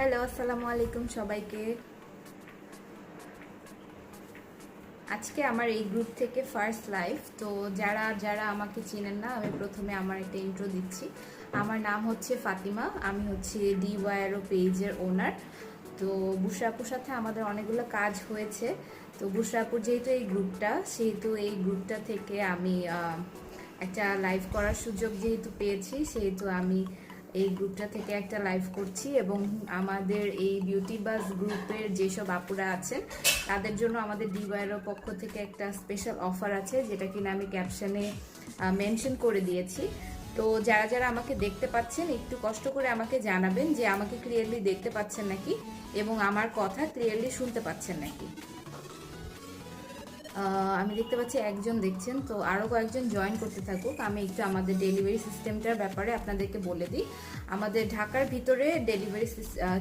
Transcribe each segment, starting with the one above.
Hello, আসসালামু আলাইকুম সবাইকে। আজকে আমার এই গ্রুপ থেকে ফার্স্ট লাইভ। তো যারা যারা আমাকে চিনেন না, আমি প্রথমে আমার একটা ইন্ট্রো দিচ্ছি। আমার নাম হচ্ছে ফাতিমা, আমি হচ্ছে ডিওয়াইআরও পেজের ওনার। তো বুশরা আপুর সাথে আমাদের অনেকগুলো কাজ হয়েছে। তো বুশরা আপুর যেহেতু এই গ্রুপটা, সেহেতু এই গ্রুপটা থেকে আমি একটা লাইভ করার সুযোগ যেহেতু পেয়েছি, সেহেতু আমি এই গ্রুপটা থেকে একটা লাইভ করছি। এবং আমাদের এই বিউটি বাস গ্রুপের যেসব আপুরা আছেন তাদের জন্য আমাদের ডিওয়াইআরও পক্ষ থেকে একটা স্পেশাল অফার আছে, যেটা কিনা আমি ক্যাপশনে মেনশন করে দিয়েছি। তো যারা যারা আমাকে দেখতে পাচ্ছেন, একটু কষ্ট করে আমাকে জানাবেন যে আমাকে ক্লিয়ারলি দেখতে পাচ্ছেন নাকি এবং আমার কথা ক্লিয়ারলি শুনতে পাচ্ছেন নাকি। আমি দেখতে পাচ্ছি একজন দেখছেন, তো আরও কয়েকজন জয়েন করতে থাকুক। আমি একটু আমাদের ডেলিভারি সিস্টেমটার ব্যাপারে আপনাদেরকে বলে দিই। আমাদের ঢাকার ভিতরে ডেলিভারি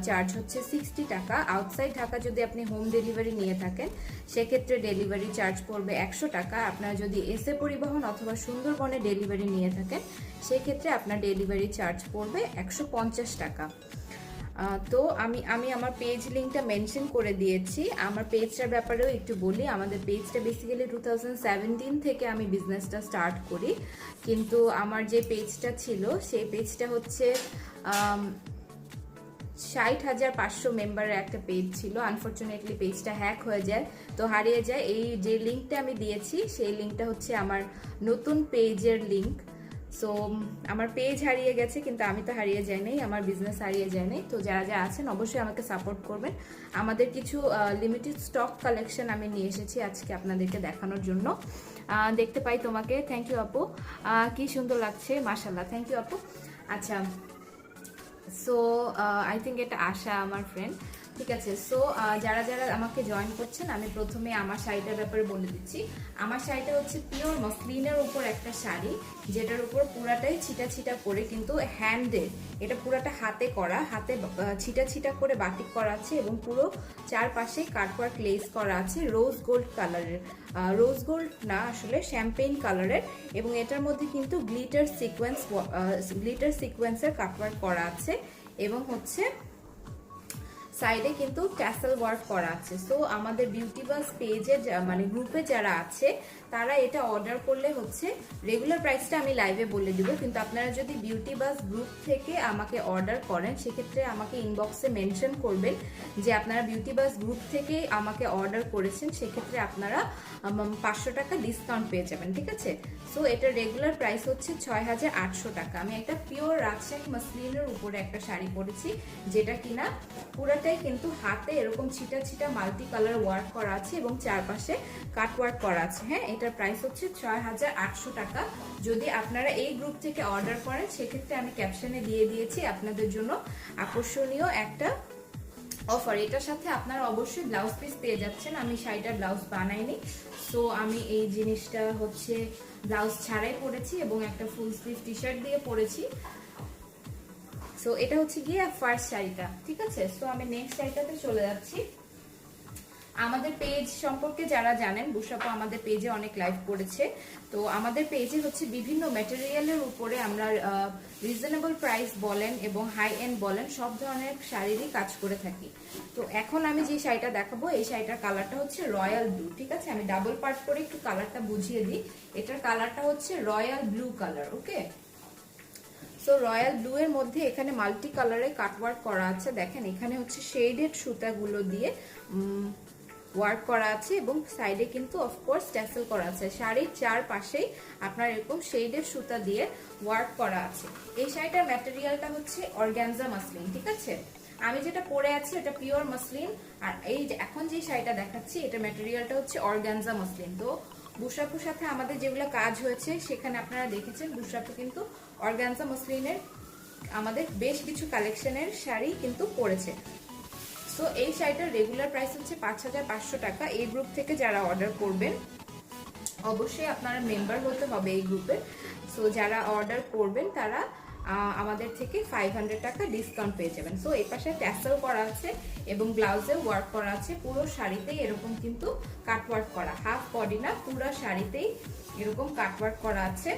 চার্জ হচ্ছে 60 টাকা। আউটসাইড ঢাকা যদি আপনি হোম ডেলিভারি নিয়ে থাকেন, সেক্ষেত্রে ডেলিভারি চার্জ পড়বে 100 টাকা। আপনারা যদি এসএ পরিবহন অথবা সুন্দরবনে ডেলিভারি নিয়ে থাকেন, সেক্ষেত্রে আপনার ডেলিভারি চার্জ পড়বে 150 টাকা। তো আমি আমার পেজ লিঙ্কটা মেনশন করে দিয়েছি। আমার পেজটার ব্যাপারেও একটু বলি। আমাদের পেজটা বেসিক্যালি 2017 থেকে আমি বিজনেসটা স্টার্ট করি, কিন্তু আমার যে পেজটা ছিল সেই পেজটা হচ্ছে 60,500 মেম্বারের একটা পেজ ছিল। আনফরচুনেটলি পেজটা হ্যাক হয়ে যায়, তো হারিয়ে যায়। এই যে লিঙ্কটা আমি দিয়েছি, সেই লিঙ্কটা হচ্ছে আমার নতুন পেজের লিঙ্ক। সো আমার পেজ হারিয়ে গেছে, কিন্তু আমি তো হারিয়ে যাই নাই, আমার বিজনেস হারিয়ে যায় নাই। তো যারা যারা আছেন অবশ্যই আমাকে সাপোর্ট করবেন। আমাদের কিছু লিমিটেড স্টক কালেকশন আমি নিয়ে এসেছি আজকে আপনাদেরকে দেখানোর জন্য। দেখতে পাই তোমাকে, থ্যাংক ইউ আপু, কি সুন্দর লাগছে, মাশাল্লাহ, থ্যাংক ইউ আপু। আচ্ছা, সো আই থিঙ্ক এটা আশা আমার ফ্রেন্ড। ঠিক আছে, সো যারা যারা আমাকে জয়েন করছেন, আমি প্রথমে আমার শাড়িটার ব্যাপারে বলে দিচ্ছি। আমার শাড়িটা হচ্ছে পিওর মসলিনের উপর একটা শাড়ি, যেটার উপর পুরাটাই ছিটা ছিটা করে, কিন্তু হ্যান্ডে, এটা পুরাটা হাতে করা, হাতে ছিটা ছিটা করে বাটিক করা আছে এবং পুরো চারপাশে কাটওয়ার্ক লেস করা আছে রোজ গোল্ড কালারের। রোজ গোল্ড না, আসলে শ্যাম্পেইন কালারের। এবং এটার মধ্যে কিন্তু গ্লিটার সিকোয়েন্সের কাটওয়ার্ক করা আছে এবং হচ্ছে সাইডে কিন্তু ট্যাসেল ওয়ার্ক করা আছে। সো আমাদের বিউটি বাস পেজে মানে গ্রুপে যারা আছে, তারা এটা অর্ডার করলে হচ্ছে রেগুলার প্রাইসটা আমি লাইভে বলে দিব, কিন্তু আপনারা যদি বিউটি বাস গ্রুপ থেকে আমাকে অর্ডার করেন, সেক্ষেত্রে আমাকে ইনবক্সে মেনশন করবেন যে আপনারা বিউটি বাস গ্রুপ থেকে আমাকে অর্ডার করেছেন। সেক্ষেত্রে আপনারা 500 টাকা ডিসকাউন্ট পেয়ে যাবেন, ঠিক আছে? সো এটার রেগুলার প্রাইস হচ্ছে 6,800 টাকা। আমি একটা পিওর রাজশাহী মসলিনের উপরে একটা শাড়ি পরেছি, যেটা কিনা পুরাটাই কিন্তু হাতে এরকম ছিটা ছিটা মাল্টি কালার ওয়ার্ক করা আছে এবং চারপাশে কাট ওয়ার্ক করা আছে। হ্যাঁ, এটার প্রাইস হচ্ছে 6,800 টাকা। যদি আপনারা এই গ্রুপ থেকে অর্ডার করেন, সেক্ষেত্রে আমি ক্যাপশনে দিয়ে দিয়েছি আপনাদের জন্য আকর্ষণীয় একটা অফার। এটার সাথে আপনারা অবশ্যই ব্লাউজ পিস পেয়ে যাচ্ছেন। আমি শাড়িটার ব্লাউজ বানাইনি, সো আমি এই জিনিসটা হচ্ছে ব্লাউজ ছাড়াই পরেছি এবং একটা ফুল স্লিভ টি শার্ট দিয়ে পরেছি। সো এটা হচ্ছে গিয়ে ফার্স্ট শাড়িটা, ঠিক আছে? সো আমি নেক্সট শাড়িটাতে চলে যাচ্ছি। আমাদের পেজ সম্পর্কে যারা জানেন, বুশরাপু আমাদের পেজে অনেক লাইভ করেছে। তো আমাদের পেজে হচ্ছে বিভিন্ন ম্যাটেরিয়ালের উপরে আমরা রিজনেবল প্রাইস বলেন এবং হাই এন্ড বলেন, সব ধরনের শাড়িরই কাজ করে থাকি। তো এখন আমি যে শাড়িটা দেখাবো, এই শাড়িটার কালারটা হচ্ছে রয়্যাল ব্লু, ঠিক আছে? আমি ডাবল পার্ট করে একটু কালারটা বুঝিয়ে দিই। এটার কালারটা হচ্ছে রয়্যাল ব্লু কালার, ওকে? সো রয়্যাল ব্লু এর মধ্যে এখানে মাল্টি কালারে কাটওয়ার্ক করা আছে। দেখেন, এখানে হচ্ছে শেডেড সুতাগুলো দিয়ে ওয়ার্ক করা আছে এবং সাইডে কিন্তু অফকোর্স ট্যাসেল করা আছে। শাড়ির চারপাশেই আপনার এরকম শেডের সুতা দিয়ে ওয়ার্ক করা আছে। এই শাড়িটার ম্যাটেরিয়ালটা হচ্ছে অর্গানজা মাসলিন, ঠিক আছে? আমি যেটা পরে আছি এটা পিওর মাসলিন, আর এই এখন যে শাড়িটা দেখাচ্ছি এটা ম্যাটেরিয়ালটা হচ্ছে অর্গানজা মাসলিন। তো বুশরাপুর সাথে আমাদের যেগুলো কাজ হয়েছে, সেখানে আপনারা দেখেছেন বুশরাপু কিন্তু অর্গানজা মসলিনের আমাদের বেশ কিছু কালেকশনের শাড়ি কিন্তু পরেছে। সো এই শাড়িটার রেগুলার প্রাইস হচ্ছে 5,500 টাকা। এই গ্রুপ থেকে যারা অর্ডার করবেন, অবশ্যই আপনারা মেম্বার হতে হবে এই গ্রুপের। সো যারা অর্ডার করবেন তারা আমাদের থেকে 500 টাকা ডিসকাউন্ট পেয়ে যাবেন। সো এই পাশে ট্যাসেল করা আছে এবং ব্লাউজে ওয়ার্ক করা আছে। পুরো শাড়িতেই এরকম কিন্তু কাটওয়ার্ক করা, হাফ বডি না, পুরো শাড়িতেই এরকম কাটওয়ার্ক করা আছে।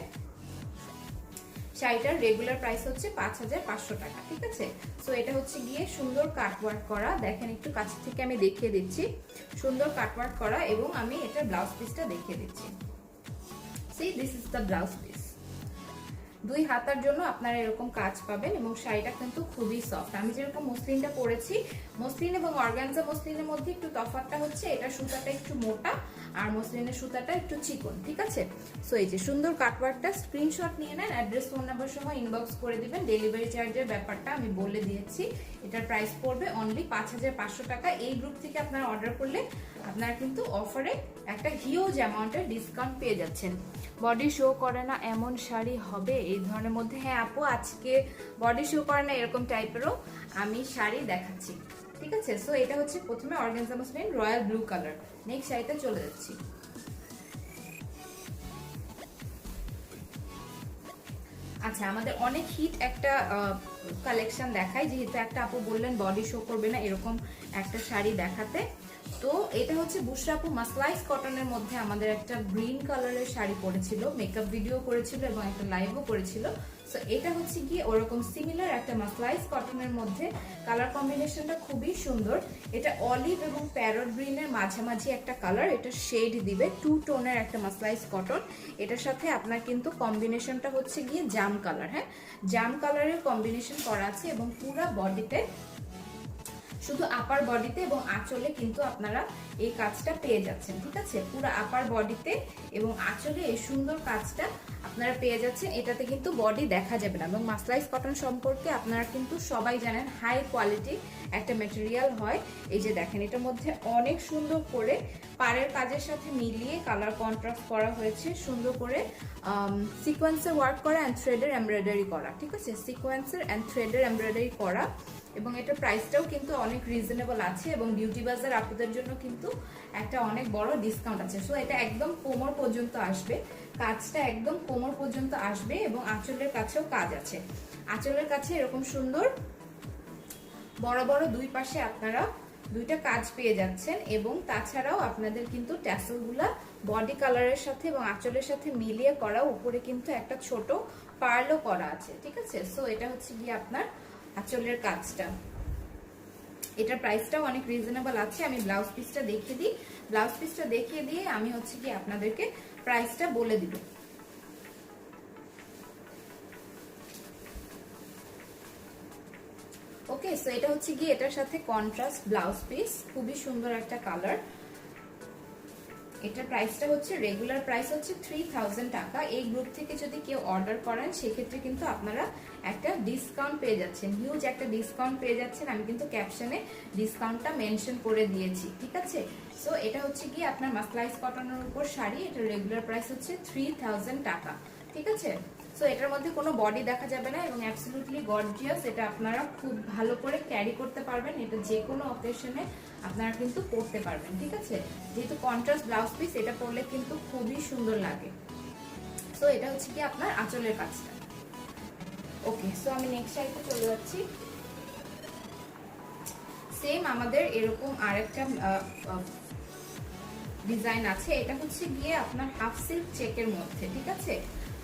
শাড়িটার রেগুলার প্রাইস হচ্ছে 5500 টাকা, ঠিক আছে। সো এটা হচ্ছে গিয়ে সুন্দর কাটওয়ার্ক করা, দেখেন একটু কাছ থেকে আমি দেখিয়ে দিচ্ছি, সুন্দর কাটওয়ার্ক করা, এবং আমি এটা ব্লাউজ পিসটা দেখিয়ে দিচ্ছি। C this is the blouse piece. 2 হাতার জন্য আপনারা এরকম কাজ পাবেন, এবং শাড়িটা কিন্তু খুবই সফট। আমি যেরকম মসলিনটা পরেছি, মসলিন এবং অর্গানজা মসলিনের মধ্যে একটু তফাৎটা হচ্ছে এটা সুতাটা একটু মোটা আর মসলিনের সুতাটা একটু চিকন, ঠিক আছে। সো এই যে সুন্দর কাটওয়ার্কটা স্ক্রিনশট নিয়ে নেন, অ্যাড্রেস ফোন নাম্বার সহ ইনবক্স করে দিবেন। ডেলিভারি চার্জের ব্যাপারটা আমি বলে দিয়েছি, এটার প্রাইস পড়বে অনলি 5500 টাকা। এই গ্রুপ থেকে আপনারা অর্ডার করলে আপনারা কিন্তু অফারে একটা হিউজ অ্যামাউন্টের ডিসকাউন্ট পেয়ে যাচ্ছেন। বডি শো করে না এমন শাড়ি হবে এই ধরনের মধ্যে? হ্যাঁ আপু, আজকে বডি শো করে না এরকম টাইপেরও আমি শাড়ি দেখাচ্ছি, ঠিক আছে। সো এটা হচ্ছে প্রথমে organza muslin royal blue colour. Next শাড়িতে চলে যাচ্ছি। আচ্ছা, আমাদের অনেক হিট একটা কালেকশন দেখাই, যেহেতু একটা আপু বললেন বডি শো করবে না এরকম একটা শাড়ি দেখাতে। তো এটা হচ্ছে বুশরা আপু মাসলাইস কটনের মধ্যে আমাদের একটা গ্রিন কালারের শাড়ি পরেছিল, মেকআপ ভিডিও করেছিল এবং একটা লাইভও করেছিল। সো এটা হচ্ছে গিয়ে ওরকম সিমিলার একটা মাসলাইস কটনের মধ্যে, কালার কম্বিনেশনটা খুবই সুন্দর। এটা অলিভ এবং প্যারট গ্রিনের মাঝামাঝি একটা কালার, এটা শেড দিবে 2 টোনের একটা মাসলাইস কটন। এটার সাথে আপনার কিন্তু কম্বিনেশনটা হচ্ছে গিয়ে জাম কালার, হ্যাঁ জাম কালারের কম্বিনেশন করা আছে, এবং পুরো বডিতে, শুধু আপার বডিতে এবং আঁচলে কিন্তু আপনারা এই কাজটা পেয়ে যাচ্ছেন, ঠিক আছে। পুরো আপার বডিতে এবং আঁচলে এই সুন্দর কাজটা আপনারা পেয়ে যাচ্ছেন। এটাতে কিন্তু বডি দেখা যাবে না, এবং মাসলাইস কটন সম্পর্কে আপনারা কিন্তু সবাই জানেন হাই কোয়ালিটি একটা ম্যাটেরিয়াল হয়। এই যে দেখেন, এটার মধ্যে অনেক সুন্দর করে পাড়ের কাজের সাথে মিলিয়ে কালার কন্ট্রাস্ট করা হয়েছে, সুন্দর করে সিকোয়েন্সের ওয়ার্ক করা অ্যান্ড থ্রেডের এমব্রয়ডারি করা, ঠিক আছে, সিকোয়েন্সের অ্যান্ড থ্রেডের এমব্রয়ডারি করা। এবং এটার প্রাইসটাও কিন্তু অনেক রিজনেবল আছে, এবং বিউটি বাজার আপুদের জন্য কিন্তু একটা অনেক বড় ডিসকাউন্ট আছে। সো এটা একদম কোমর পর্যন্ত আসবে, কাজটা একদম কোমর পর্যন্ত আসবে, এবং আঁচলের কাছেও কাজ আছে। আঁচলের কাছে এরকম সুন্দর বড় বড় দুই পাশে আপনারা দুইটা কাজ পেয়ে যাচ্ছেন, এবং তাছাড়াও আপনাদের কিন্তু ট্যাসেলগুলা বডি কালারের সাথে এবং আঁচলের সাথে মিলিয়ে করা, উপরে কিন্তু একটা ছোট পার্লও করা আছে, ঠিক আছে। সো এটা হচ্ছে গিয়ে আপনার আঁচলের কাজটা। এটার প্রাইসটাও অনেক রিজনেবল আছে। আমি ব্লাউজ পিসটা দেখিয়ে দিই, ব্লাউজ পিসটা দেখিয়ে দিয়ে আমি হচ্ছে কি আপনাদেরকে প্রাইসটা বলে দিব। ওকে, সো এটা হচ্ছে গিয়ে এটার সাথে কন্ট্রাস্ট ব্লাউজ পিস, খুবই সুন্দর একটা কালার। এটার প্রাইসটা হচ্ছে রেগুলার প্রাইস হচ্ছে 3000 টাকা। এই গ্রুপ থেকে যদি কেউ অর্ডার করেন সেক্ষেত্রে কিন্তু আপনারা একটা ডিসকাউন্ট পেয়ে যাচ্ছেন, হিউজ একটা ডিসকাউন্ট পেয়ে যাচ্ছেন। আমি কিন্তু ক্যাপশনে ডিসকাউন্টটা মেনশন করে দিয়েছি, ঠিক আছে। সো এটা হচ্ছে কি আপনার মাসলাইস কটনের উপর শাড়ি, এটা রেগুলার প্রাইস হচ্ছে 3000 টাকা, ঠিক আছে। সো এটার মধ্যে কোনো বডি দেখা যাবে না, এবং অ্যাবসলিউটলি গর্জিয়াস। এটা আপনারা খুব ভালো করে ক্যারি করতে পারবেন, এটা যে কোনো অকেশনে আপনারা কিন্তু পরতে পারবেন, ঠিক আছে। যেহেতু কন্ট্রাস্ট ব্লাউজ পিস, এটা পরলে কিন্তু খুবই সুন্দর লাগে। সো এটা হচ্ছে কি আপনার আঁচলের কাজটা। ওকে, সো আমি নেক্সট শাড়িতে চলে যাচ্ছি। সেম আমাদের এরকম আরেকটা ডিজাইন আছে, এটা হচ্ছে গিয়ে আপনার হাফ সিল্ক চেকের মধ্যে, ঠিক আছে।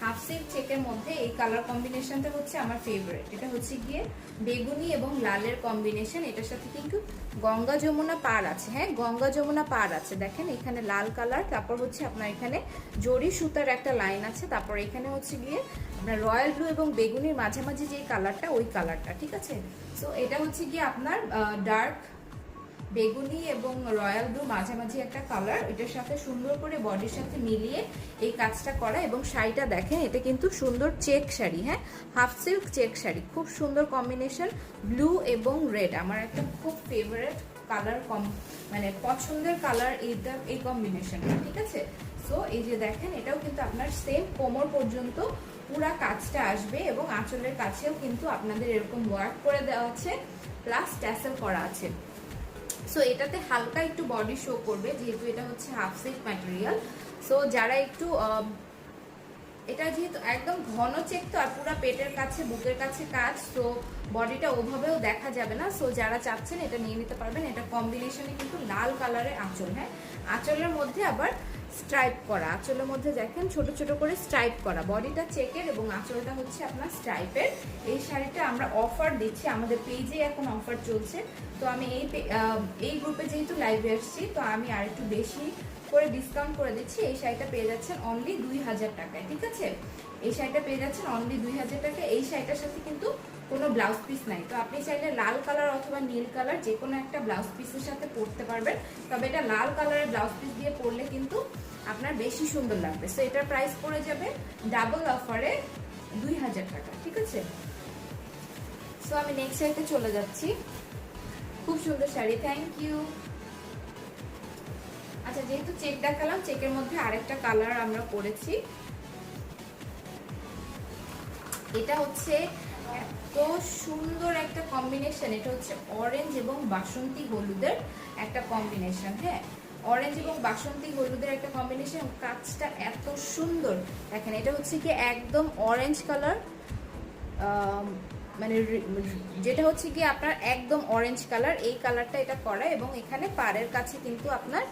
হাফ সিল্ক চেকের মধ্যে এই কালার কম্বিনেশনটা হচ্ছে আমার ফেভারিট। এটা হচ্ছে গিয়ে বেগুনি এবং লালের কম্বিনেশন, এটার সাথে কিন্তু গঙ্গা যমুনা পাড় আছে, হ্যাঁ গঙ্গা যমুনা পাড় আছে। দেখেন এখানে লাল কালার, তারপর হচ্ছে আপনার এখানে জরি সুতার একটা লাইন আছে, তারপর এখানে হচ্ছে গিয়ে আপনার রয়্যাল ব্লু এবং বেগুনির মাঝামাঝি যে কালারটা, ওই কালারটা, ঠিক আছে। সো এটা হচ্ছে গিয়ে আপনার ডার্ক বেগুনি এবং রয়্যাল ব্লু মাঝামাঝি একটা কালার, এটার সাথে সুন্দর করে বডির সাথে মিলিয়ে এই কাজটা করা। এবং শাড়িটা দেখেন, এটা কিন্তু সুন্দর চেক শাড়ি, হ্যাঁ হাফ সিল্ক চেক শাড়ি, খুব সুন্দর কম্বিনেশন, ব্লু এবং রেড আমার একটা খুব ফেভারিট কালার, মানে পছন্দের কালার এইটা, এই কম্বিনেশনটা, ঠিক আছে। সো এই যে দেখেন, এটাও কিন্তু আপনার সেম কোমর পর্যন্ত পুরা কাজটা আসবে, এবং আঁচলের কাছেও কিন্তু আপনাদের এরকম ওয়ার্ক করে দেওয়া আছে, প্লাস ট্যাসেল করা আছে। সো এটাতে হালকা একটু বডি শো করবে, যেহেতু এটা হচ্ছে হাফ সিল্ক ম্যাটেরিয়াল। সো যারা একটু এটা যেহেতু একদম ঘন চেক, তো আর পুরো পেটের কাছে বুকের কাছে কাজ, তো বডিটা ওভাবেও দেখা যাবে না। সো যারা চাচ্ছেন এটা নিয়ে নিতে পারবেন। এটা কম্বিনেশনে কিন্তু লাল কালারের আঁচল, হ্যাঁ আঁচলের মধ্যে আবার স্ট্রাইপ করা, আঁচলের মধ্যে দেখেন ছোট ছোট করে স্ট্রাইপ করা, বডিটা চেকের এবং আঁচলটা হচ্ছে আপনার স্ট্রাইপের। এই শাড়িটা আমরা অফার দিচ্ছি, আমাদের পেজে এখন অফার চলছে। তো আমি এই গ্রুপে যেহেতু লাইভে আসছি, তো আমি আর একটু বেশি করে ডিসকাউন্ট করে দিচ্ছি। এই শাড়িটা পেয়ে যাচ্ছেন অনলি 2000 টাকায়, ঠিক আছে? এই শাড়িটা পেয়ে যাচ্ছেন অনলি 2000 টাকায়। এই শাড়িটার সাথে কিন্তু কোনো ব্লাউজ পিস নাই, তো আপনি চাইলে লাল কালার অথবা নীল কালার যে কোনো একটা ব্লাউজ পিসের সাথে পরতে পারবেন। তবে এটা লাল কালারের ব্লাউজ পিস দিয়ে পরলে কিন্তু আপনার বেশি সুন্দর লাগবে। সো এটার প্রাইস পড়ে যাবে ডাবল অফারে 2000 টাকা, ঠিক আছে? সো আমি নেক্সট শাড়িতে চলে যাচ্ছি। খুব সুন্দর শাড়ি, থ্যাংক ইউ। আচ্ছা, যেহেতু চেক দেখালাম, চেকের মধ্যে আরেকটা কালার আমরা করেছি। এটা হচ্ছে এত সুন্দর একটা কম্বিনেশন, এটা হচ্ছে অরেঞ্জ এবং বাসন্তী হলুদের একটা কম্বিনেশন। হ্যাঁ, অরেঞ্জ এবং বাসন্তী হলুদের একটা কম্বিনেশন, কাজটা এত সুন্দর। দেখেন, এটা হচ্ছে কি একদম অরেঞ্জ কালার, মানে যেটা হচ্ছে কি আপনার একদম অরেঞ্জ কালার, এই কালারটা এটা করা, এবং এখানে পাড়ের কাছে কিন্তু আপনার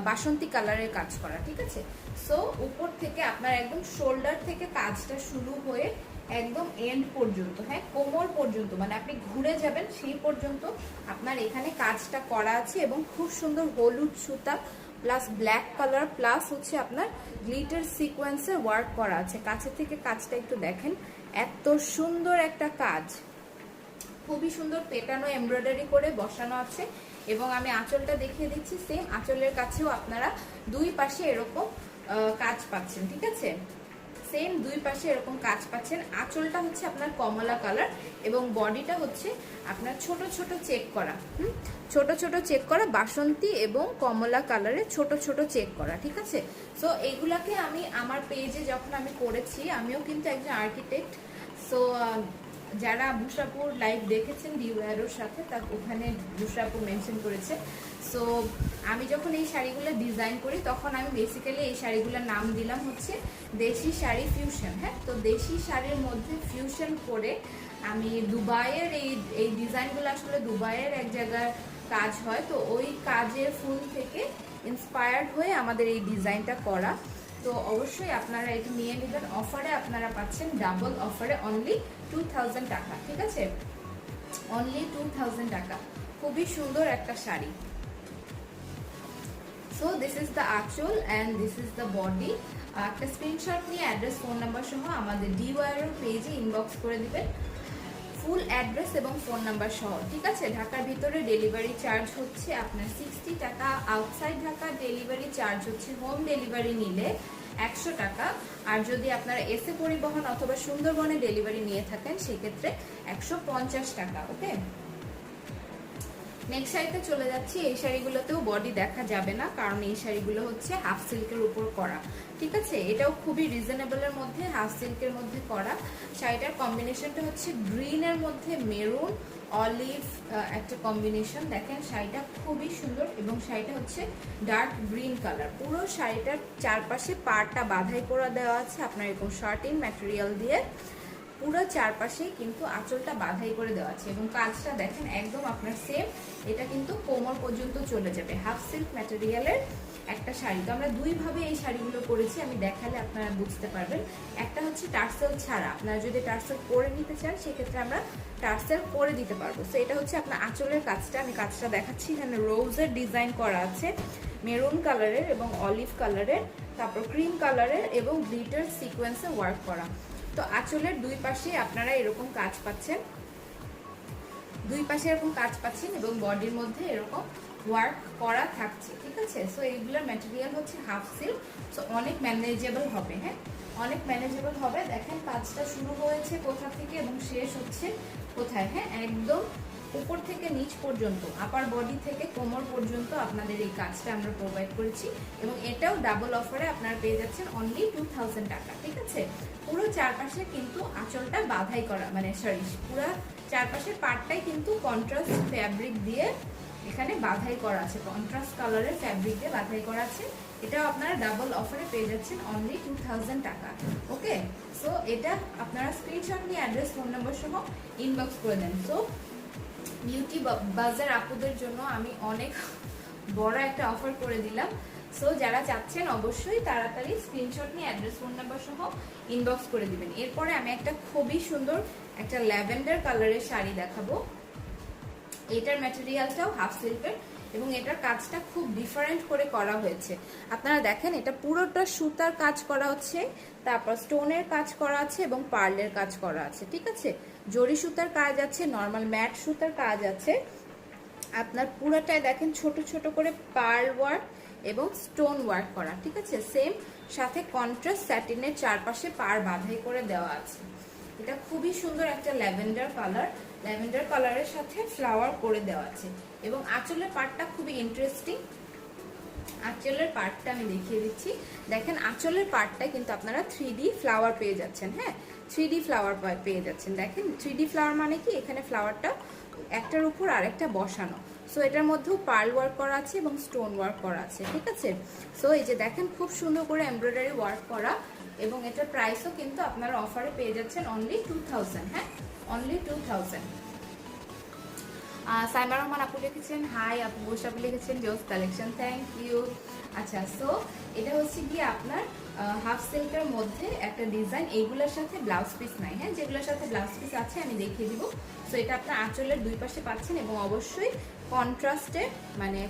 বাসন্তী কালারের কাজ করা, ঠিক আছে? সো উপর থেকে আপনার একদম শোল্ডার থেকে কাজটা শুরু হয়ে একদম এন্ড পর্যন্ত, হ্যাঁ কোমর পর্যন্ত, মানে আপনি ঘুরে যাবেন সেই পর্যন্ত আপনার এখানে কাজটা করা আছে। এবং খুব সুন্দর হলুদ সুতা প্লাস ব্ল্যাক কালার প্লাস হচ্ছে আপনার গ্লিটার সিকোয়েন্সের ওয়ার্ক করা আছে। কাছে থেকে কাজটা একটু দেখেন, এত সুন্দর একটা কাজ, খুবই সুন্দর পেটানো এমব্রয়ডারি করে বসানো আছে। এবং আমি আঁচলটা দেখিয়ে দিচ্ছি, সেম আঁচলের কাছেও আপনারা দুই পাশে এরকম কাজ পাচ্ছেন, ঠিক আছে? সেম দুই পাশে এরকম কাজ পাচ্ছেন। আঁচলটা হচ্ছে আপনার কমলা কালার এবং বডিটা হচ্ছে আপনার ছোট ছোট চেক করা, ছোট ছোট চেক করা বাসন্তী এবং কমলা কালারে ছোট ছোট চেক করা, ঠিক আছে? সো এইগুলাকে আমি আমার পেজে যখন আমি করেছি, আমিও কিন্তু একজন আর্কিটেক্ট। সো যারা বুশরাপুর লাইভ দেখেছেন ডিওয়ারোর সাথে, তার ওখানে বুশরাপুর মেনশন করেছে। সো আমি যখন এই শাড়িগুলো ডিজাইন করি, তখন আমি বেসিক্যালি এই শাড়িগুলোর নাম দিলাম হচ্ছে দেশি শাড়ি ফিউশন। হ্যাঁ, তো দেশি শাড়ির মধ্যে ফিউশন করে আমি দুবাইয়ের এই ডিজাইনগুলো, আসলে দুবাইয়ের এক জায়গায় কাজ হয়, তো ওই কাজের ফুল থেকে ইন্সপায়ার্ড হয়ে আমাদের এই ডিজাইনটা করা। তো অবশ্যই আপনারা এটা নিয়ে নেবেন। অফারে আপনারা পাচ্ছেন ডাবল অফারে অনলি 2000 টাকা, ঠিক আছে? অনলি 2000 টাকা, খুবই সুন্দর একটা sari. So this is the aanchal and this is the body. একটা স্ক্রিনশট নিয়ে অ্যাড্রেস ফোন নাম্বার সহ আমাদের ডিওয়াইআর পেজে ইনবক্স করে দিবেন, ফুল অ্যাড্রেস এবং ফোন নাম্বার সহ, ঠিক আছে? ঢাকার ভিতরে ডেলিভারি চার্জ হচ্ছে আপনার 60 টাকা, আউটসাইড ঢাকা ডেলিভারি চার্জ হচ্ছে হোম ডেলিভারি নিলে 100 টাকা, আর যদি আপনারা এসে পরিবহন অথবা সুন্দরবনে ডেলিভারি নিয়ে থাকেন সেক্ষেত্রে 150 টাকা। ওকে, নেক্সট শাড়িতে চলে যাচ্ছি। এই শাড়িগুলোতেও বডি দেখা যাবে না, কারণ এই শাড়িগুলো হচ্ছে হাফ সিল্কের উপর করা, ঠিক আছে? এটাও খুবই রিজনেবলের মধ্যে হাফ সিল্কের মধ্যে করা। শাড়িটার কম্বিনেশনটা হচ্ছে গ্রিনের মধ্যে মেরুন অলিভ একটা কম্বিনেশন। দেখেন শাড়িটা খুবই সুন্দর এবং শাড়িটা হচ্ছে ডার্ক গ্রিন কালার। পুরো শাড়িটার চারপাশে পাড়টা বাঁধাই করা দেওয়া আছে আপনার এরকম শার্টিন ম্যাটেরিয়াল দিয়ে, পুরো চারপাশে কিন্তু আঁচলটা বাঁধাই করে দেওয়া আছে এবং কাজটা দেখেন একদম আপনার সেম, এটা কিন্তু কোমর পর্যন্ত চলে যাবে। হাফ সিল্ক ম্যাটেরিয়ালের একটা শাড়ি। তো আমরা দুইভাবে এই শাড়িগুলো করেছি, আমি দেখালে আপনারা বুঝতে পারবেন। একটা হচ্ছে টার্সেল ছাড়া, আপনারা যদি টার্সেল করে নিতে চান সেক্ষেত্রে আমরা টার্সেল করে দিতে পারবো। তো এটা হচ্ছে আপনার আঁচলের কাজটা, আমি কাজটা দেখাচ্ছি। এখানে রোজের ডিজাইন করা আছে, মেরুন কালারের এবং অলিভ কালারের, তারপর ক্রিম কালারের এবং গ্লিটার সিকোয়েন্সে ওয়ার্ক করা। তো আঁচলের দুই পাশে আপনারা এরকম কাজ পাচ্ছেন, দুই পাশে এরকম কাজ পাচ্ছেন এবং বডির মধ্যে এরকম ওয়ার্ক করা থাকছে, ঠিক আছে? সো এইগুলোর ম্যাটেরিয়াল হচ্ছে হাফ সিল্ক, সো অনেক ম্যানেজেবল হবে। হ্যাঁ, অনেক ম্যানেজেবল হবে। দেখেন কাজটা শুরু হয়েছে কোথা থেকে এবং শেষ হচ্ছে কোথায়। হ্যাঁ, একদম উপর থেকে নিচ পর্যন্ত, আপার বডি থেকে কোমর পর্যন্ত আপনাদের এই কাজটা আমরা প্রোভাইড করেছি এবং এটাও ডাবল অফারে আপনারা পেয়ে যাচ্ছেন অনলি 2000 টাকা, ঠিক আছে? পুরো চারপাশে কিন্তু আঁচলটা বাঁধাই করা, মানে সরি, পুরো চারপাশের পার্টটাই কিন্তু কন্ট্রাস্ট ফ্যাব্রিক দিয়ে এখানে বাঁধাই করা আছে, কন্ট্রাস্ট কালারের ফ্যাব্রিক দিয়ে বাঁধাই করা আছে। এটাও আপনারা ডাবল অফারে পেয়ে যাচ্ছেন অনলি 2000 টাকা। ওকে, সো এটা আপনারা স্ক্রিনশট নিয়ে অ্যাড্রেস ফোন নাম্বার সহ ইনবক্স করে দেন। সো বিউটি বাজার আপুদের জন্য আমি অনেক বড় একটা অফার করে দিলাম। সো যারা চাচ্ছেন অবশ্যই তাড়াতাড়ি স্ক্রিনশট নিয়ে অ্যাড্রেস ফোন নাম্বার সহ ইনবক্স করে দিবেন। এরপরে আমি একটা খুবই সুন্দর একটা ল্যাভেন্ডার কালারের শাড়ি দেখাবো। এটার ম্যাটেরিয়ালটাও হাফ সিল্কের এবং এটার কাজটা খুব ডিফারেন্ট করে করা হয়েছে। আপনারা দেখেন এটা পুরোটা সুতার কাজ করা হচ্ছে, তারপর স্টোনের কাজ করা আছে এবং পার্লের কাজ করা আছে, ঠিক আছে। জরি সুতার কাজ আছে, নর্মাল ম্যাট সুতার কাজ আছে। আপনার পুরোটায় দেখেন ছোট ছোট করে পার্ল ওয়ার্ক এবং স্টোন ওয়ার্ক করা, ঠিক আছে। সেম সাথে কন্ট্রাস্ট স্যাটিনের চারপাশে পার বাঁধাই করে দেওয়া আছে। এটা খুবই সুন্দর একটা ল্যাভেন্ডার কালার, ল্যাভেন্ডার কালারের সাথে ফ্লাওয়ার করে দেওয়া আছে এবং আঁচলের পার্টটা খুবই ইন্টারেস্টিং। আঁচলের পার্টটা আমি দেখিয়ে দিচ্ছি। দেখেন আঁচলের পার্টটা কিন্তু আপনারা 3D ফ্লাওয়ার পেয়ে যাচ্ছেন। হ্যাঁ, 3D ফ্লাওয়ার পেয়ে যাচ্ছেন। দেখেন 3D ফ্লাওয়ার মানে কি, এখানে ফ্লাওয়ারটা একটার উপর আরেকটা বসানো। সো এটার মধ্যেও পার্ল ওয়ার্ক করা আছে এবং স্টোন ওয়ার্ক করা আছে, ঠিক আছে। সো এই যে দেখেন খুব সুন্দর করে এমব্রয়ডারি ওয়ার্ক করা এবং এটার প্রাইসও কিন্তু আপনারা অফারে পেয়ে যাচ্ছেন অনলি 2000। হ্যাঁ, অনলি 2000। সাইমা রহমান আপু লিখেছেন হাই, আপু আপু লিখেছেন জোস কালেকশন, থ্যাংক ইউ। আচ্ছা, সো এটা হচ্ছে গিয়ে আপনার হাফ সিল্কের মধ্যে একটা ডিজাইন, এইগুলোর সাথে ব্লাউজ পিস নাই। হ্যাঁ, যেগুলোর সাথে ব্লাউজ পিস আছে আমি দেখিয়ে দিব। সো এটা আপনার আঁচলের দুই পাশে পাচ্ছেন এবং অবশ্যই কন্ট্রাস্টে মানে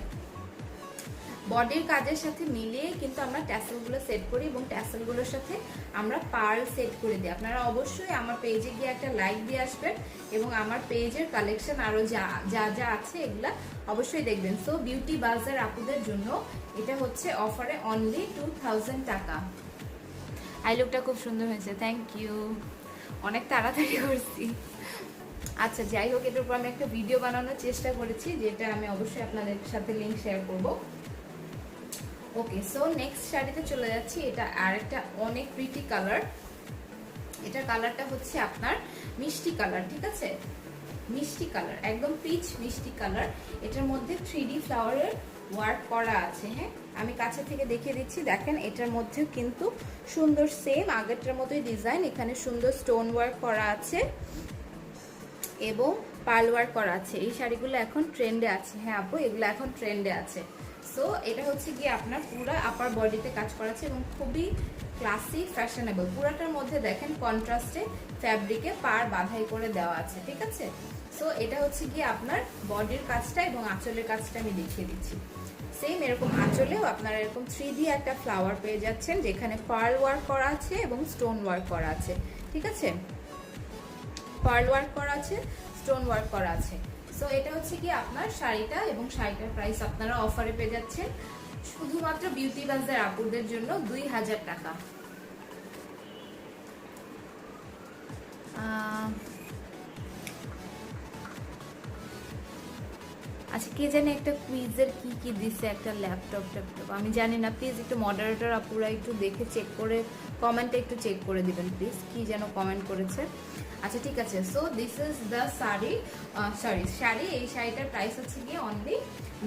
বডির কাজের সাথে মিলিয়ে কিন্তু আমরা ট্যাসেলগুলো সেট করি এবং ট্যাসেলগুলোর সাথে আমরা পার্ল সেট করে দিই। আপনারা অবশ্যই আমার পেজে গিয়ে একটা লাইক দিয়ে আসবেন এবং আমার পেজের কালেকশন আরও যা যা যা আছে এগুলা অবশ্যই দেখবেন। সো বিউটি বাজার আপুদের জন্য এটা হচ্ছে অফারে অনলি 2000 টাকা। আই লুকটা খুব সুন্দর হয়েছে, থ্যাংক ইউ। অনেক তাড়াতাড়ি করছি। আচ্ছা, যাই হোক, এটার উপর আমি একটা ভিডিও বানানোর চেষ্টা করেছি, যেটা আমি অবশ্যই আপনাদের সাথে লিঙ্ক শেয়ার করবো। ওকে, সো নেক্সট শাড়িতে চলে যাচ্ছি। এটা আর একটা অনেক প্রিটি কালার। এটার কালারটা হচ্ছে আপনার মিষ্টি কালার, ঠিক আছে, মিষ্টি কালার, একদম পিচ মিষ্টি কালার। এটার মধ্যে 3D ফ্লাওয়ারের ওয়ার্ক করা আছে। হ্যাঁ, আমি কাছে থেকে দেখিয়ে দিচ্ছি। দেখেন এটার মধ্যেও কিন্তু সুন্দর সেম আগেরটার মতোই ডিজাইন, এখানে সুন্দর স্টোন ওয়ার্ক করা আছে এবং পার্ল ওয়ার্ক করা আছে। এই শাড়িগুলো এখন ট্রেন্ডে আছে। হ্যাঁ আপু, এগুলো এখন ট্রেন্ডে আছে। সো এটা হচ্ছে গিয়ে আপনার পুরো আপার বডিতে কাজ করা আছে এবং খুবই ক্লাসি ফ্যাশনেবল। পুরাটার মধ্যে দেখেন কন্ট্রাস্টে ফ্যাব্রিকে পার বাঁধাই করে দেওয়া আছে, ঠিক আছে। সো এটা হচ্ছে গিয়ে আপনার বডির কাজটা এবং আঁচলের কাজটা আমি দেখিয়ে দিচ্ছি। সেম এরকম আঁচলেও আপনারা এরকম 3D একটা ফ্লাওয়ার পেয়ে যাচ্ছেন, যেখানে পার্ল ওয়ার্ক করা আছে এবং স্টোন ওয়ার্ক করা আছে, ঠিক আছে। পার্ল ওয়ার্ক করা আছে, স্টোন ওয়ার্ক করা আছে। সো এটা হচ্ছে কি আপনার শাড়িটা এবং শাড়িটার প্রাইস আপনারা অফারে পেয়ে যাচ্ছেন শুধুমাত্র বিউটি বাজার আপুদের জন্য 2000 টাকা। আচ্ছা, কে জানে একটা কুইজের কি কি দিছে, একটা ল্যাপটপ আমি জানি না। প্লিজ একটু মডারেটর আপুরা একটু দেখে চেক করে কমেন্টে একটু চেক করে দিবেন প্লিজ, কি যেন কমেন্ট করেছে। আচ্ছা ঠিক আছে, so this is the sari, sari. এই শাড়িটার প্রাইস হচ্ছে গিয়ে অনলি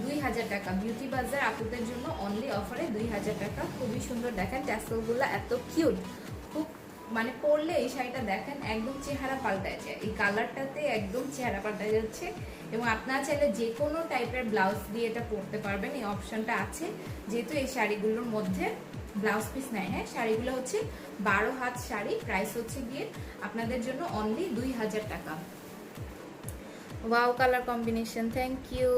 2000 টাকা। বিউটি বাজার আপুদের জন্য অনলি অফারে 2000 টাকা। খুবই সুন্দর, দেখেন ট্যাসেলগুলো এত কিউট, খুব মানে পরলে এই শাড়িটা দেখেন একদম চেহারা পাল্টায় যায়। এই কালারটাতে একদম চেহারা পাল্টায় যাচ্ছে এবং আপনারা চাইলে যে কোনো টাইপের ব্লাউজ দিয়ে এটা পরতে পারবেন, এই অপশনটা আছে। যেহেতু এই শাড়িগুলোর মধ্যে ব্লাউজ পিস নেয়। হ্যাঁ, শাড়িগুলো হচ্ছে 12 হাত শাড়ি, প্রাইস হচ্ছে গিয়ে আপনাদের জন্য অনলি 2000 টাকা। Wow, colour combination, thank you.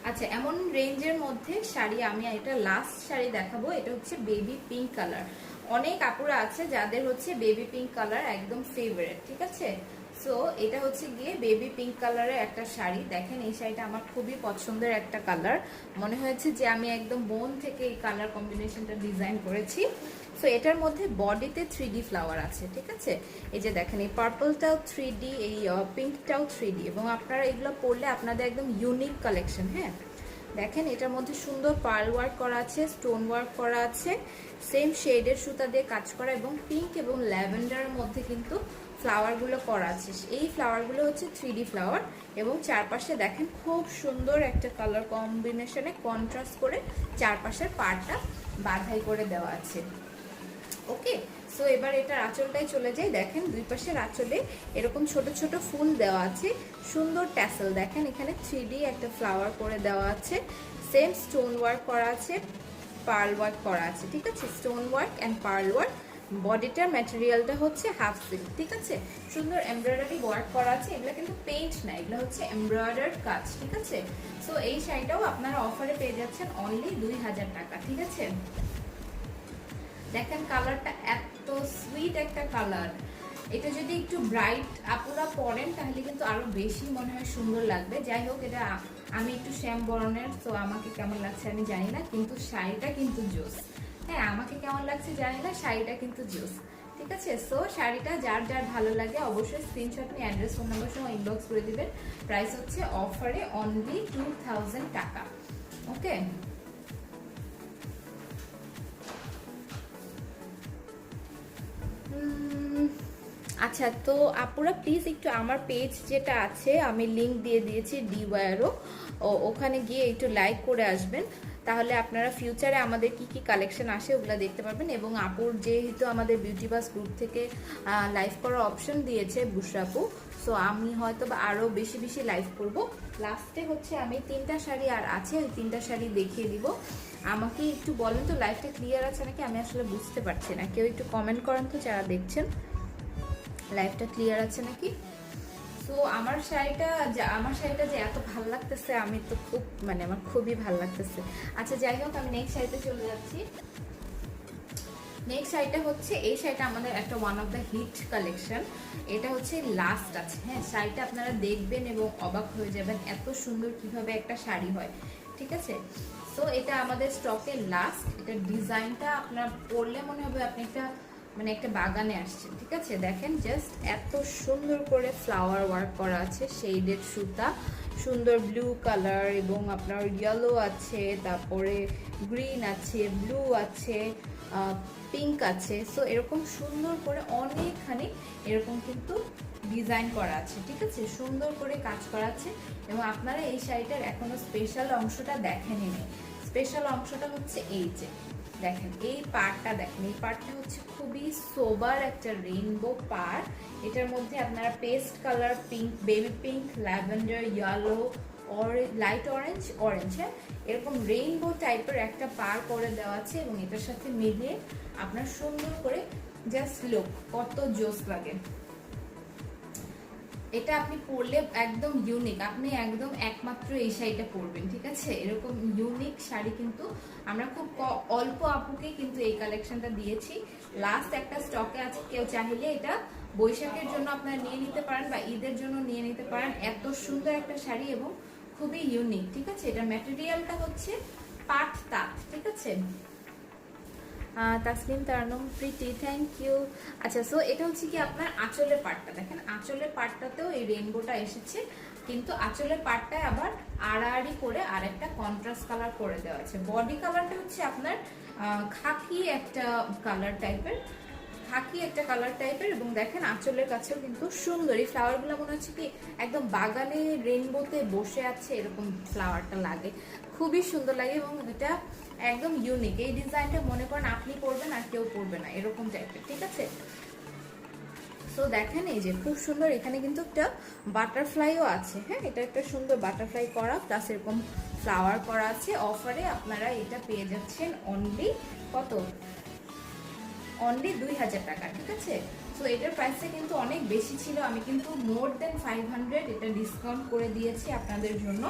আচ্ছা, এমন রেঞ্জের মধ্যে শাড়ি আমি এটা লাস্ট শাড়ি দেখাবো। এটা হচ্ছে বেবি পিঙ্ক কালার। অনেক আপুরা আছে যাদের হচ্ছে বেবি পিঙ্ক কালার একদম ফেভারিট, ঠিক আছে। সো এটা হচ্ছে গিয়ে বেবি পিঙ্ক কালারের একটা শাড়ি। দেখেন এই শাড়িটা আমার খুবই পছন্দের একটা কালার, মনে হয়েছে যে আমি একদম বোন থেকে এই কালার কম্বিনেশনটা ডিজাইন করেছি। সো এটার মধ্যে বডিতে 3D ফ্লাওয়ার আছে, ঠিক আছে। এই যে দেখেন এই পার্পলটাও 3D, এই পিঙ্কটাও 3D এবং আপনারা এগুলো পরলে আপনাদের একদম ইউনিক কালেকশন। হ্যাঁ, দেখেন এটার মধ্যে সুন্দর পার্ল ওয়ার্ক করা আছে, স্টোন ওয়ার্ক করা আছে, সেম শেডের সুতা দিয়ে কাজ করা এবং পিঙ্ক এবং ল্যাভেন্ডারের মধ্যে কিন্তু ফ্লাওয়ারগুলো করা আছে। এই ফ্লাওয়ারগুলো হচ্ছে 3D ফ্লাওয়ার এবং চারপাশে দেখেন খুব সুন্দর একটা কালার কম্বিনেশনে কন্ট্রাস্ট করে চারপাশের পাড়টা বাঁধাই করে দেওয়া আছে। ওকে, সো সো এবার এটার আঁচলটাই চলে যায়। দেখেন দুই পাশের আঁচলে এরকম ছোট ছোট ফুল দেওয়া আছে, সুন্দর ট্যাসেল। দেখেন এখানে 3D একটা ফ্লাওয়ার করে দেওয়া আছে, সেম স্টোন ওয়ার্ক করা আছে, পার্ল ওয়ার্ক করা আছে, ঠিক আছে, stone work and pearl work. বডিটার ম্যাটেরিয়ালটা হচ্ছে হাফ সিল্ক, ঠিক আছে, সুন্দর এমব্রয়ডারি ওয়ার্ক করা আছে। এগুলো কিন্তু পেইন্ট না, এগুলো হচ্ছে এমব্রয়ডার্ড কাজ, ঠিক আছে। সো এই শাড়িটাও আপনারা অফারে পেয়ে যাচ্ছেন অনলি 2000 টাকা, ঠিক আছে। দেখেন কালারটা এত সুইট একটা কালার। এটা যদি একটু ব্রাইট আপুরা পরেন তাহলে কিন্তু আরো বেশি মনে হয় সুন্দর লাগবে। যাই হোক, এটা আমি একটু শ্যাম বরণের, তো আমাকে কেমন লাগছে আমি জানি না, কিন্তু শাড়িটা কিন্তু জোস। হ্যাঁ, আমাকে কেমন লাগছে জানি না, শাড়িটা কিন্তু জোস, ঠিক আছে। সো শাড়িটা যার যার ভালো লাগে অবশ্যই স্ক্রিনশট নিয়ে অ্যাড্রেস ফোন নাম্বার সহ ইনবক্স করে দিবেন। প্রাইস হচ্ছে অফারে অনলি 2000 টাকা, ওকে। আচ্ছা, তো আপুরা প্লিজ একটু আমার পেজ যেটা আছে আমি লিংক দিয়ে দিয়েছি ডিওয়ারও, ওখানে গিয়ে একটু লাইক করে আসবেন, তাহলে আপনারা ফিউচারে আমাদের কি কি কালেকশন আসে ওগুলো দেখতে পারবেন। এবং আপুর যেহেতু আমাদের বিউটি বাস গ্রুপ থেকে লাইভ করার অপশন দিয়েছে বুশরা আপু, সো আমি হয়তো বা আরও বেশি বেশি লাইভ করব। লাস্টে হচ্ছে আমি 3টা শাড়ি আর আছে, ওই 3টা শাড়ি দেখিয়ে দিব। আমাকে একটু বলেন তো লাইভটা ক্লিয়ার আছে নাকি, আমি আসলে বুঝতে পারছি না, কেউ একটু কমেন্ট করেন তো যারা দেখছেন লাইভটা ক্লিয়ার আছে নাকি। তো আমার শাড়িটা যে এত ভালো লাগতেছে, আমি তো খুব মানে আমার খুবই ভালো লাগতেছে। আচ্ছা যাই হোক, আমি নেক্সট শাড়িতে চলে যাচ্ছি। নেক্সট শাড়িটা হচ্ছে, এই শাড়িটা আমাদের একটা one of the hit collection. এটা হচ্ছে লাস্ট আছে, হ্যাঁ, শাড়িটা আপনারা দেখবেন এবং অবাক হয়ে যাবেন এত সুন্দর কিভাবে একটা শাড়ি হয়, ঠিক আছে। সো এটা আমাদের স্টকের লাস্ট। এটা ডিজাইনটা আপনার পরলে মনে হবে আপনি একটা বাগানে আসছেন, ঠিক আছে। দেখেন জাস্ট এত সুন্দর করে ফ্লাওয়ার ওয়ার্ক করা আছে, শেডেড সুতা, সুন্দর ব্লু কালার এবং আপনার ইয়েলো আছে, তারপরে গ্রিন আছে, ব্লু আছে, পিঙ্ক আছে। সো এরকম সুন্দর করে অনেকখানি এরকম কিন্তু ডিজাইন করা আছে, ঠিক আছে, সুন্দর করে কাজ করা আছে। এবং আপনারা এই শাড়িটার এখনো স্পেশাল অংশটা দেখেনি। স্পেশাল অংশটা হচ্ছে এই যে দেখেন, এই পার্টটা দেখেন, এই পার্টটা হচ্ছে খুবই সোবার একটা রেইনবো পার। এটার মধ্যে আপনারা paste colour, pink, baby pink, lavender, yellow, light orange, হ্যাঁ, এরকম রেইনবো টাইপের একটা পার করে দেওয়া আছে। এবং এটার সাথে মিলিয়ে আপনার সুন্দর করে জাস্ট লুক কত জোস লাগে। এটা আপনি পরলে একদম ইউনিক, আপনি একদম একমাত্র এই শাড়িটা পরবেন, ঠিক আছে। এরকম ইউনিক শাড়ি কিন্তু আমরা খুব অল্প আপুকে কিন্তু এই কালেকশনটা দিয়েছি। লাস্ট একটা স্টকে আছে, কেউ চাইলে এটা বৈশাখের জন্য আপনারা নিয়ে নিতে পারেন বা ঈদের জন্য নিয়ে নিতে পারেন। এত সুন্দর একটা শাড়ি এবং খুবই ইউনিক, ঠিক আছে। এটার ম্যাটেরিয়ালটা হচ্ছে পাট তাঁত, ঠিক আছে। তাসলিম তারানম প্রীতি, থ্যাংক ইউ। আচ্ছা, সো এটা হচ্ছে কি আপনার আঁচলের পাটটা দেখেন, আঁচলের পাটটাতেও এই রেইনবোটা এসেছে, কিন্তু আঁচলের পাটটায় আবার আড়াআড়ি করে আর একটা কন্ট্রাস্ট কালার করে দেওয়া আছে। বডি কালারটা হচ্ছে আপনার খাকি একটা কালার টাইপের, এবং দেখেন আঁচলের কাছেও কিন্তু সুন্দর এই ফ্লাওয়ারগুলো মনে হচ্ছে কি একদম বাগানে রেইনবোতে বসে আছে, এরকম ফ্লাওয়ারটা লাগে, খুবই সুন্দর লাগে। এবং এটা একদম ইউনিক, এই ডিজাইনটা মনে করেন আপনি পরবেন আর কেউ পরবে না, এরকম টাইপের, ঠিক আছে। সো দেখেন এই যে খুব সুন্দর, এখানে কিন্তু একটা বাটারফ্লাইও আছে, হ্যাঁ, এটা একটা সুন্দর বাটারফ্লাই করা, প্লাস এরকম ফ্লাওয়ার করা আছে। অফারে আপনারা এটা পেয়ে যাচ্ছেন অনলি কত, অনলি 2000 টাকা, ঠিক আছে। সো এটার প্রাইসটা কিন্তু অনেক বেশি ছিল, আমি কিন্তু মোর দেন 500 এটা ডিসকাউন্ট করে দিয়েছি আপনাদের জন্য,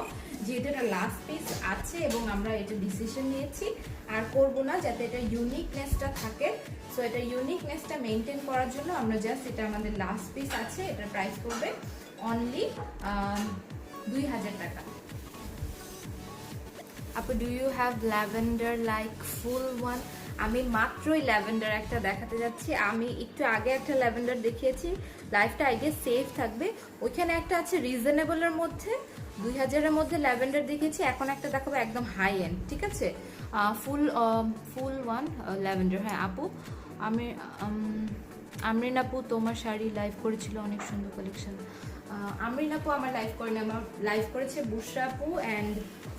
যেহেতু এটা লাস্ট পিস আছে এবং আমরা এটা ডিসিশন নিয়েছি আর করব না, যাতে এটা ইউনিকনেসটা থাকে। সো এটা ইউনিকনেসটা মেনটেন করার জন্য আমরা জাস্ট, এটা আমাদের লাস্ট পিস আছে, এটার প্রাইস করবে অনলি 2000 টাকা। আপু do you have lavender like full one? আমি মাত্রই ল্যাভেন্ডার একটা দেখাতে যাচ্ছি। আমি একটু আগে একটা ল্যাভেন্ডার দেখিয়েছি, লাইফটা আইডিয়া সেফ থাকবে। ওইখানে একটা আছে রিজনেবলের মধ্যে 2000-এর মধ্যে ল্যাভেন্ডার দেখিয়েছি, এখন একটা দেখাবো একদম হাই এন্ড, ঠিক আছে। ফুল ওয়ান ল্যাভেন্ডার। হ্যাঁ আপু, আমরিন আপু তোমার শাড়ি লাইভ করেছিল, অনেক সুন্দর কালেকশন। আমরিন আপু আমার লাইভ করেনি, আমার লাইভ করেছে বুশরা আপু অ্যান্ড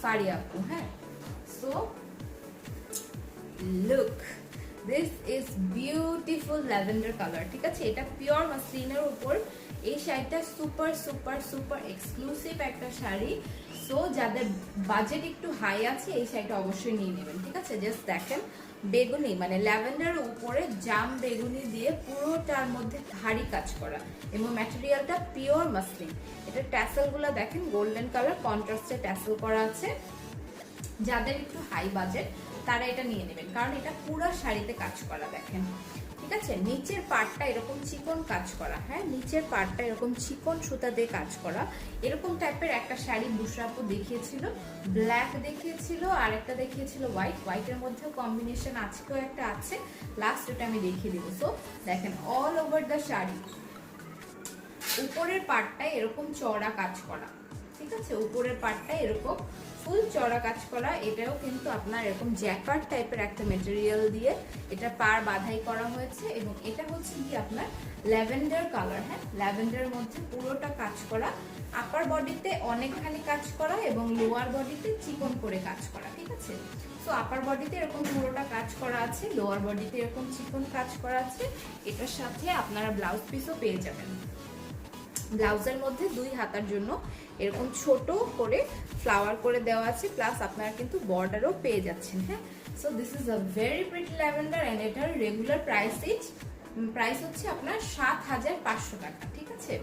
ফারিয়া আপু। হ্যাঁ, so look this is beautiful lavender colour, ঠিক আছে? এটা পিওর মাসলিনের উপর এই শাড়িটা সুপার সুপার সুপার এক্সক্লুসিভ একটা শাড়ি। সো যাদের বাজেট একটু হাই আছে এই শাড়িটা অবশ্যই নিয়ে নেবেন, ঠিক আছে? জাস্ট দেখেন বেগুনি মানে ল্যাভেন্ডার উপরে জাম বেগুনি দিয়ে পুরোটার মধ্যে ভারী কাজ করা এবং ম্যাটেরিয়ালটা পিওর মাসলিন। এটা ট্যাসেলগুলো দেখেন গোল্ডেন কালার কন্ট্রাস্টে ট্যাসেল করা আছে। যাদের একটু হাই বাজেট তারা এটা নিয়ে নেবেন, কারণ এটা পুরো শাড়িতে কাজ করা দেখেন, ঠিক আছে? নিচের পার্টটা এরকম চিকন কাজ করা, হ্যাঁ নিচের পার্টটা এরকম চিকন সুতা দিয়ে কাজ করা। এরকম টাইপের একটা শাড়ি বুশরা আপু দেখিয়েছিল, ব্ল্যাক দেখিয়েছিল আর একটা দেখিয়েছিল হোয়াইট। হোয়াইটের মধ্যেও কম্বিনেশন আজকেও একটা আছে, লাস্ট ওটা আমি দেখিয়ে দিব। সো দেখেন অল ওভার দ্য শাড়ি উপরের পার্টটায় এরকম চওড়া কাজ করা, ঠিক আছে? উপরের পার্টটা এরকম ফুল চওড়া কাজ করা। এটাও কিন্তু আপনার এরকম জ্যাকার্ড টাইপের একটা মেটেরিয়াল দিয়ে এটা পার বাঁধাই করা হয়েছে এবং এটা হচ্ছে কি আপনার ল্যাভেন্ডার কালার, হ্যাঁ ল্যাভেন্ডারের মধ্যে পুরোটা কাজ করা। আপার বডিতে অনেকখানি কাজ করা এবং লোয়ার বডিতে চিকন করে কাজ করা, ঠিক আছে? সো আপার বডিতে এরকম পুরোটা কাজ করা আছে, লোয়ার বডিতে এরকম চিকন কাজ করা আছে। এটার সাথে আপনারা ব্লাউজ পিসও পেয়ে যাবেন। ব্লাউজের মধ্যে 2 হাতার জন্য এরকম ছোট করে ফ্লাওয়ার করে দেওয়া আছে, প্লাস আপনারা কিন্তু বর্ডারও পেয়ে যাচ্ছেন, হ্যাঁ। So this is a very pretty lavender and এটার রেগুলার প্রাইস হচ্ছে আপনার 7500 টাকা, ঠিক আছে?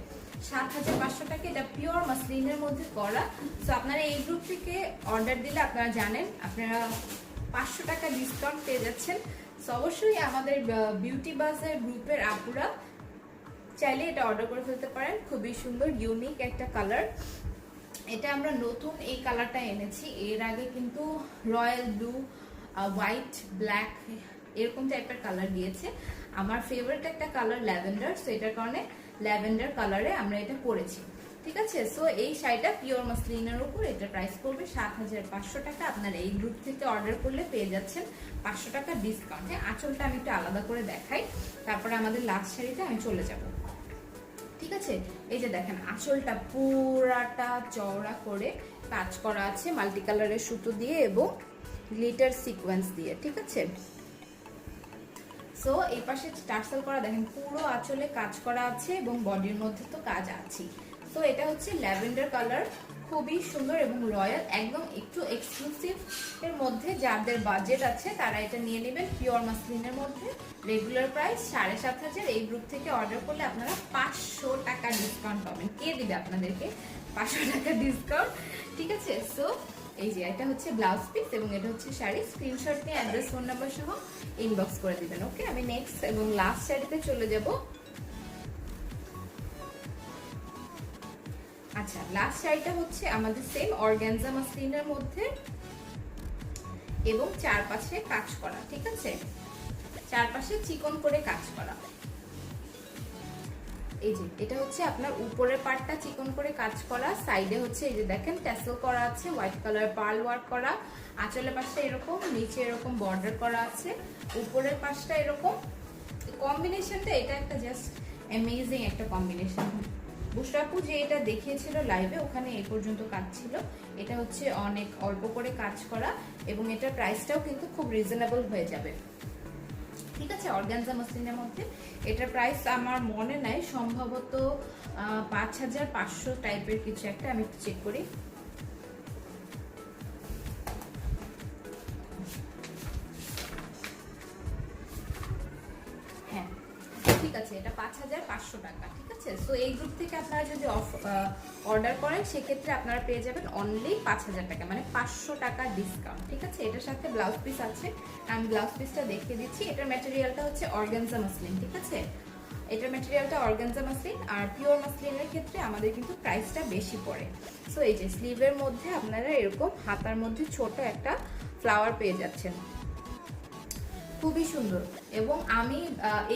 7500 টাকা। এটা পিওর মাসলিনের মধ্যে করা। সো আপনারা এই গ্রুপ থেকে অর্ডার দিলে আপনারা জানেন আপনারা 500 টাকা ডিসকাউন্ট পেয়ে যাচ্ছেন। সো অবশ্যই আমাদের বিউটি বাজার গ্রুপের আপুরা চাইলে এটা অর্ডার করে ফেলতে পারেন। খুবই সুন্দর ইউনিক একটা কালার। এটা আমরা নতুন এই কালারটা এনেছি, এর আগে কিন্তু রয়্যাল ব্লু, হোয়াইট, ব্ল্যাক এরকম টাইপের কালার দিয়েছে। আমার ফেভারিট একটা কালার ল্যাভেন্ডার, সো এটার কারণে ল্যাভেন্ডার কালারে আমরা এটা করেছি, ঠিক আছে? সো এই শাড়িটা পিওর মাসলিনের উপর, এটা প্রাইস পড়বে 7500 টাকা। আপনারা এই গ্রুপ থেকে অর্ডার করলে পেয়ে যাচ্ছেন 500 টাকা ডিসকাউন্ট। আঁচলটা আমি একটু আলাদা করে দেখাই, তারপরে আমাদের লাস্ট শাড়িতে আমি চলে যাব, ঠিক আছে? এই যে দেখেন আঁচলটা পুরাটা চওড়া করে কাজ করা আছে মাল্টি কালারের সুতো দিয়ে এবং গ্লিটার সিকোয়েন্স দিয়ে, ঠিক আছে? সো এই পাশে টার্সেল করা দেখেন পুরো আঁচলে কাজ করা আছে এবং বডির মধ্যে তো কাজ আছে। সো এটা হচ্ছে ল্যাভেন্ডার কালার, খুবই সুন্দর এবং রয়্যাল, একদম একটু এক্সক্লুসিভ এর মধ্যে। যাদের বাজেট আছে তারা এটা নিয়ে নেবেন পিওর মাসলিনের মধ্যে। Regular price 7500। এই গ্রুপ থেকে অর্ডার করলে আপনারা 500 টাকা ডিসকাউন্ট পাবেন। কে দিবে আপনাদেরকে 500 টাকা ডিসকাউন্ট, ঠিক আছে? সো এই যে এটা হচ্ছে ব্লাউজ পিস এবং এটা হচ্ছে শাড়ি। স্ক্রিনশট নিয়ে অ্যাড্রেস ফোন নাম্বার সহ ইনবক্স করে দিবেন, ওকে? আমি নেক্সট এবং লাস্ট শাড়িতে চলে যাব। আচ্ছা, লাস্ট শাড়িটা হচ্ছে আমাদের সেম অর্গানজা মাসলিনের মধ্যে এবং চারপাশে কাজ করা, ঠিক আছে? চারপাশে চিকন করে কাজ করা। এই যে এটা হচ্ছে আপনার উপরের পার্টটা চিকন করে কাজ করা, সাইডে হচ্ছে এই যে দেখেন ট্যাসেল করা আছে, হোয়াইট কালার পার্ল ওয়ার্ক করা। আঁচলের পাশটা এরকম, নিচে এরকম বর্ডার করা আছে, উপরের পাশটা এরকম। কম্বিনেশনটা এটা একটা জাস্ট অ্যামেজিং একটা কম্বিনেশন। বুশরা আপু যে এটা দেখিয়েছিল লাইভে, ওখানে এই পর্যন্ত কাজ ছিল। এটা হচ্ছে অনেক অল্প করে কাজ করা এবং এটার প্রাইসটাও কিন্তু খুব রিজনেবল হয়ে যাবে, ঠিক আছে? অর্গানজা মাসলিনের মধ্যে এটার প্রাইস আমার মনে নাই, সম্ভবত 5500 টাইপের কিছু একটা। আমি একটু চেক করি। হ্যাঁ ঠিক আছে, এটা 5500 টাকা, ঠিক আছে? সো এই গ্রুপ থেকে আপনারা যদি অর্ডার করেন সেক্ষেত্রে আপনারা পেয়ে যাবেন অনলি 5000 টাকা, মানে 500 টাকা ডিসকাউন্ট, ঠিক আছে? এটার সাথে ব্লাউজ পিস আছে, আমি ব্লাউজ পিসটা দেখিয়ে দিচ্ছি। এটার ম্যাটেরিয়ালটা হচ্ছে অর্গানজা মাসলিন, ঠিক আছে? এটার ম্যাটেরিয়ালটা অর্গানজা মাসলিন। আর পিওর মাসলিনের ক্ষেত্রে আমাদের কিন্তু প্রাইসটা বেশি পড়ে। সো এই যে স্লিভের মধ্যে আপনারা এরকম হাতার মধ্যে ছোট একটা ফ্লাওয়ার পেয়ে যাচ্ছেন, খুবই সুন্দর। এবং আমি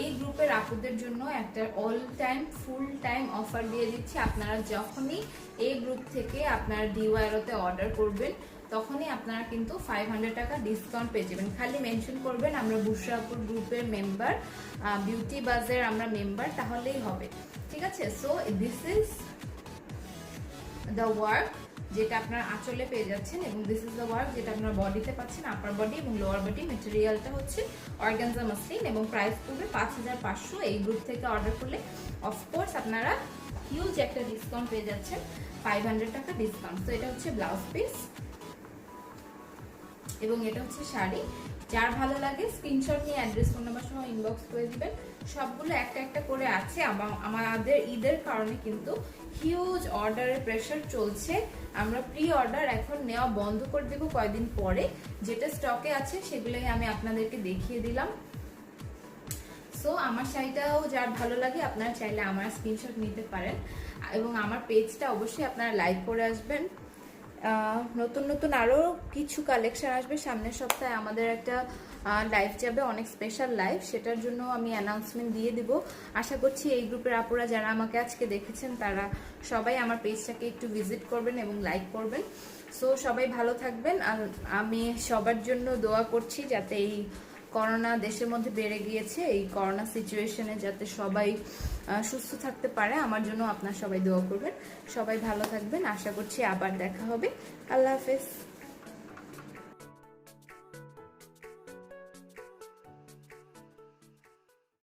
এই গ্রুপের আপুদের জন্য একটা all time full time offer দিয়ে দিচ্ছি। আপনারা যখনই এই গ্রুপ থেকে আপনারা ডিওয়াইতে অর্ডার করবেন তখনই আপনারা কিন্তু 500 টাকা ডিসকাউন্ট পেয়ে যাবেন। খালি মেনশন করবেন আমরা বুশরা আপুর গ্রুপের মেম্বার, বিউটি বাজার আমরা মেম্বার, তাহলেই হবে, ঠিক আছে? So this is the work যেটা আপনার আঁচলে পেয়ে যাচ্ছেন, এবং দিস ইজ দ্য ওয়ার্ক যেটা আপনার বডিতে পাচ্ছেন, আপার বডি এবং লোয়ার বডি। মেটেরিয়ালটা হচ্ছে অর্গানজা মাসলিন এবং প্রাইস পড়বে 5500। এই গ্রুপ থেকে অর্ডার করলে অফকোর্স আপনারা হিউজ একটা ডিসকাউন্ট পেয়ে যাচ্ছেন, 500 টাকা ডিসকাউন্ট। তো এটা হচ্ছে ব্লাউজ পিস এবং এটা হচ্ছে শাড়ি। যার ভালো লাগে স্ক্রিনশট নিয়ে অ্যাড্রেস ফোন নাম্বার সহ ইনবক্স করে দিবেন। সবগুলো একটা একটা করে আছে। আমাদের ঈদের কারণে কিন্তু হিউজ অর্ডারের প্রেশার চলছে। আমরা প্রি অর্ডার এখন নেওয়া বন্ধ করে দেবো কয়েকদিন পরে। যেটা স্টকে আছে সেগুলোই আমি আপনাদেরকে দেখিয়ে দিলাম। সো আমার শাড়িটাও যার ভালো লাগে আপনারা চাইলে আমার স্ক্রিনশট নিতে পারেন, এবং আমার পেজটা অবশ্যই আপনারা লাইক করে আসবেন। নতুন নতুন আরও কিছু কালেকশন আসবে সামনের সপ্তাহে। আমাদের একটা লাইভ যাবে, অনেক স্পেশাল লাইভ, সেটার জন্য আমি অ্যানাউন্সমেন্ট দিয়ে দিব। আশা করছি এই গ্রুপের আপুরা যারা আমাকে আজকে দেখেছেন তারা সবাই আমার পেজটাকে একটু ভিজিট করবেন এবং লাইক করবেন। সো সবাই ভালো থাকবেন। আর আমি সবার জন্য দোয়া করছি যাতে এই করোনা দেশের মধ্যে বেড়ে গিয়েছে, এই করোনা সিচুয়েশনে যাতে সবাই সুস্থ থাকতে পারে। আমার জন্য আপনারা সবাই দোয়া করবেন। সবাই ভালো থাকবেন। আশা করছি আবার দেখা হবে। আল্লাহ হাফেজ।